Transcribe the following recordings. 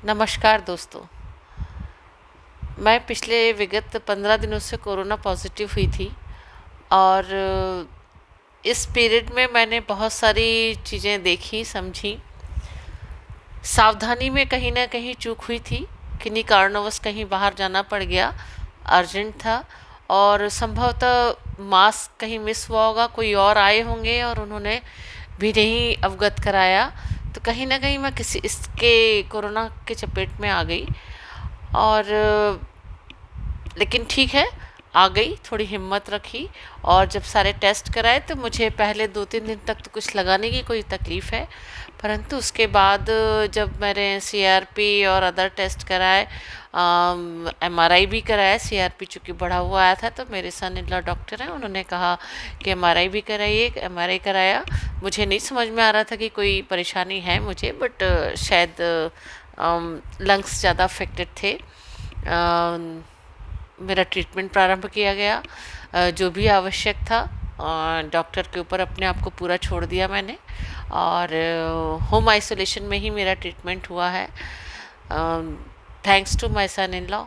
नमस्कार दोस्तों। मैं पिछले विगत 15 दिनों से कोरोना पॉजिटिव हुई थी और इस पीरियड में मैंने बहुत सारी चीज़ें देखी समझी। सावधानी में कहीं ना कहीं चूक हुई थी, किन्हीं कारणवश कहीं बाहर जाना पड़ गया, अर्जेंट था। और संभवतः मास्क कहीं मिस हुआ होगा, कोई और आए होंगे और उन्होंने भी नहीं अवगत कराया, तो कहीं ना कहीं मैं किसी इसके कोरोना के चपेट में आ गई। और लेकिन ठीक है, आ गई, थोड़ी हिम्मत रखी। और जब सारे टेस्ट कराए तो मुझे पहले 2-3 दिन तक तो कुछ लगा नहीं कि कोई तकलीफ़ है, परंतु उसके बाद जब मैंने सीआरपी और अदर टेस्ट कराए, एमआरआई भी कराया। सीआरपी चूँकि बढ़ा हुआ आया था तो मेरे सन इन लॉ डॉक्टर हैं, उन्होंने कहा कि एमआरआई भी कराइए। एमआरआई कराया। मुझे नहीं समझ में आ रहा था कि कोई परेशानी है मुझे, बट शायद लंग्स ज़्यादा अफेक्टेड थे। मेरा ट्रीटमेंट प्रारंभ किया गया, जो भी आवश्यक था। डॉक्टर के ऊपर अपने आप को पूरा छोड़ दिया मैंने, और होम आइसोलेशन में ही मेरा ट्रीटमेंट हुआ है। Thanks to my son in law,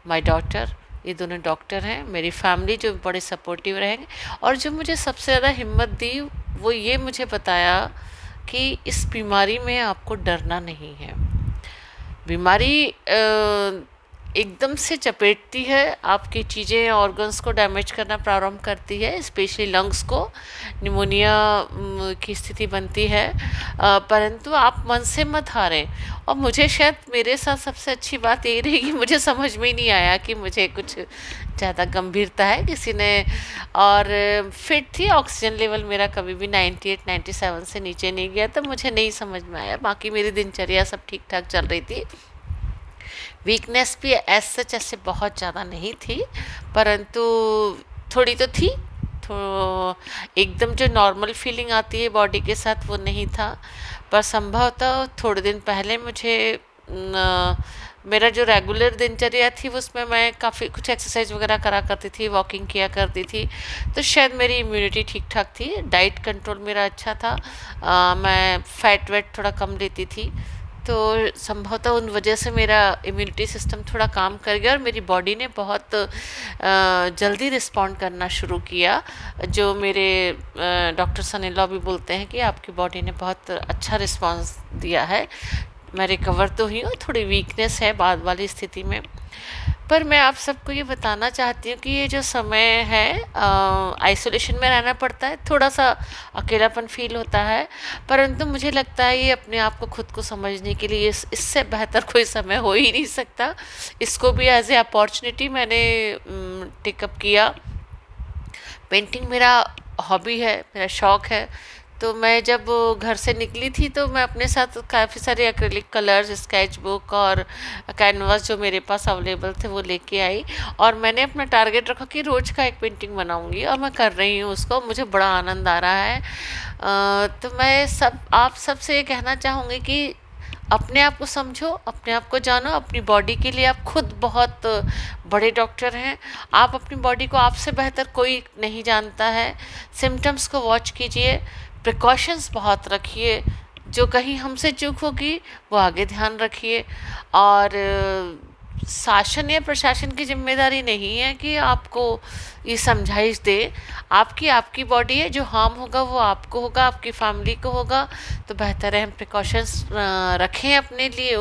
my daughter, ये दोनों डॉक्टर हैं। मेरी फैमिली जो बड़े सपोर्टिव रहेंगे, और जो मुझे सबसे ज़्यादा हिम्मत दी वो ये मुझे बताया कि इस बीमारी में आपको डरना नहीं है। बीमारी एकदम से चपेटती है, आपकी चीज़ें ऑर्गन्स को डैमेज करना प्रारंभ करती है, स्पेशली लंग्स को। निमोनिया की स्थिति बनती है, परंतु आप मन से मत हारें। और मुझे शायद मेरे साथ सबसे अच्छी बात यही रही कि मुझे समझ में ही नहीं आया कि मुझे कुछ ज़्यादा गंभीरता है किसी ने। और फिट थी, ऑक्सीजन लेवल मेरा कभी भी 98-97 से नीचे नहीं गया, तो मुझे नहीं समझ में आया। बाकी मेरी दिनचर्या सब ठीक ठाक चल रही थी। वीकनेस भी एज सच ऐसे बहुत ज़्यादा नहीं थी, परंतु थोड़ी तो थी। तो एकदम जो नॉर्मल फीलिंग आती है बॉडी के साथ वो नहीं था। पर संभवतः थोड़े दिन पहले मुझे मेरा जो रेगुलर दिनचर्या थी उसमें मैं काफ़ी कुछ एक्सरसाइज वगैरह करा करती थी, वॉकिंग किया करती थी, तो शायद मेरी इम्यूनिटी ठीक ठाक थी। डाइट कंट्रोल मेरा अच्छा था। मैं फैट वेट थोड़ा कम लेती थी, तो संभवतः उन वजह से मेरा इम्यूनिटी सिस्टम थोड़ा काम कर गया और मेरी बॉडी ने बहुत जल्दी रिस्पॉन्ड करना शुरू किया। जो मेरे डॉक्टर सन इन लॉ भी बोलते हैं कि आपकी बॉडी ने बहुत अच्छा रिस्पॉन्स दिया है। मैं रिकवर तो हुई हूँ, थोड़ी वीकनेस है बाद वाली स्थिति में। पर मैं आप सबको ये बताना चाहती हूँ कि ये जो समय है, आइसोलेशन में रहना पड़ता है, थोड़ा सा अकेलापन फील होता है, परंतु मुझे लगता है ये अपने आप को खुद को समझने के लिए इससे बेहतर कोई समय हो ही नहीं सकता। इसको भी एज ए अपॉर्चुनिटी मैंने टेकअप किया। पेंटिंग मेरा हॉबी है, मेरा शौक़ है। तो मैं जब घर से निकली थी तो मैं अपने साथ काफ़ी सारे एक्रिलिक कलर्स, स्केच बुक और कैनवास जो मेरे पास अवेलेबल थे वो लेके आई, और मैंने अपना टारगेट रखा कि रोज़ का एक पेंटिंग बनाऊंगी, और मैं कर रही हूँ उसको। मुझे बड़ा आनंद आ रहा है। तो मैं आप सबसे ये कहना चाहूँगी कि अपने आप को समझो, अपने आप को जानो। अपनी बॉडी के लिए आप खुद बहुत बड़े डॉक्टर हैं। आप अपनी बॉडी को आपसे बेहतर कोई नहीं जानता है। सिम्टम्स को वॉच कीजिए, प्रिकॉशंस बहुत रखिए। जो कहीं हमसे चूक होगी वो आगे ध्यान रखिए। और शासन या प्रशासन की जिम्मेदारी नहीं है कि आपको ये समझाइश दे। आपकी बॉडी है, जो हार्म होगा वो आपको होगा, आपकी फैमिली को होगा। तो बेहतर है हम प्रिकॉशंस रखें अपने लिए,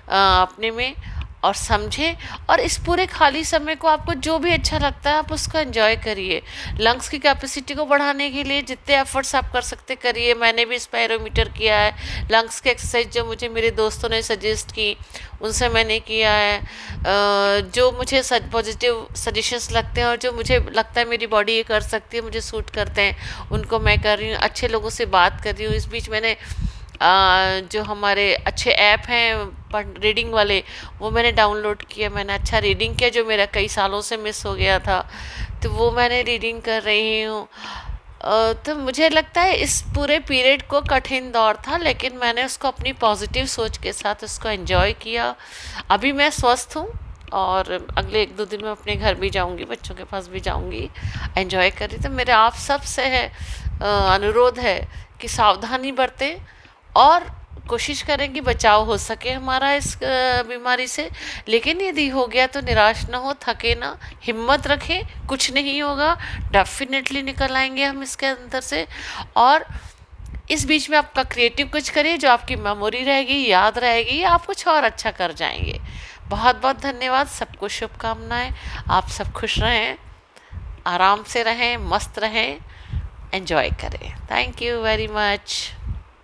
अपने में, और समझें। और इस पूरे खाली समय को आपको जो भी अच्छा लगता है आप उसको एंजॉय करिए। लंग्स की कैपेसिटी को बढ़ाने के लिए जितने एफर्ट्स आप कर सकते करिए। मैंने भी स्पायरोमीटर किया है। लंग्स की एक्सरसाइज जो मुझे मेरे दोस्तों ने सजेस्ट की उनसे मैंने किया है। जो मुझे पॉजिटिव सजेशंस लगते हैं और जो मुझे लगता है मेरी बॉडी ये कर सकती है, मुझे सूट करते हैं, उनको मैं कर रही हूँ। अच्छे लोगों से बात कर रही हूँ। इस बीच मैंने जो हमारे अच्छे ऐप हैं रीडिंग वाले, वो मैंने डाउनलोड किया। मैंने अच्छा रीडिंग किया जो मेरा कई सालों से मिस हो गया था, तो वो मैंने रीडिंग कर रही हूँ। तो मुझे लगता है इस पूरे पीरियड को कठिन दौर था, लेकिन मैंने उसको अपनी पॉजिटिव सोच के साथ उसको एंजॉय किया। अभी मैं स्वस्थ हूँ और अगले 1-2 दिन में अपने घर भी जाऊँगी, बच्चों के पास भी जाऊँगी, एंजॉय करी। तो मेरा आप सब से है अनुरोध है कि सावधानी बरतें और कोशिश करें कि बचाव हो सके हमारा इस बीमारी से। लेकिन यदि हो गया तो निराश ना हो, थके ना, हिम्मत रखें, कुछ नहीं होगा, डेफिनेटली निकल आएंगे हम इसके अंदर से। और इस बीच में आपका क्रिएटिव कुछ करिए जो आपकी मेमोरी रहेगी, याद रहेगी, या आप कुछ और अच्छा कर जाएंगे। बहुत बहुत धन्यवाद, सबको शुभकामनाएं। आप सब खुश रहें, आराम से रहें, मस्त रहें, एंजॉय करें। Thank you very much.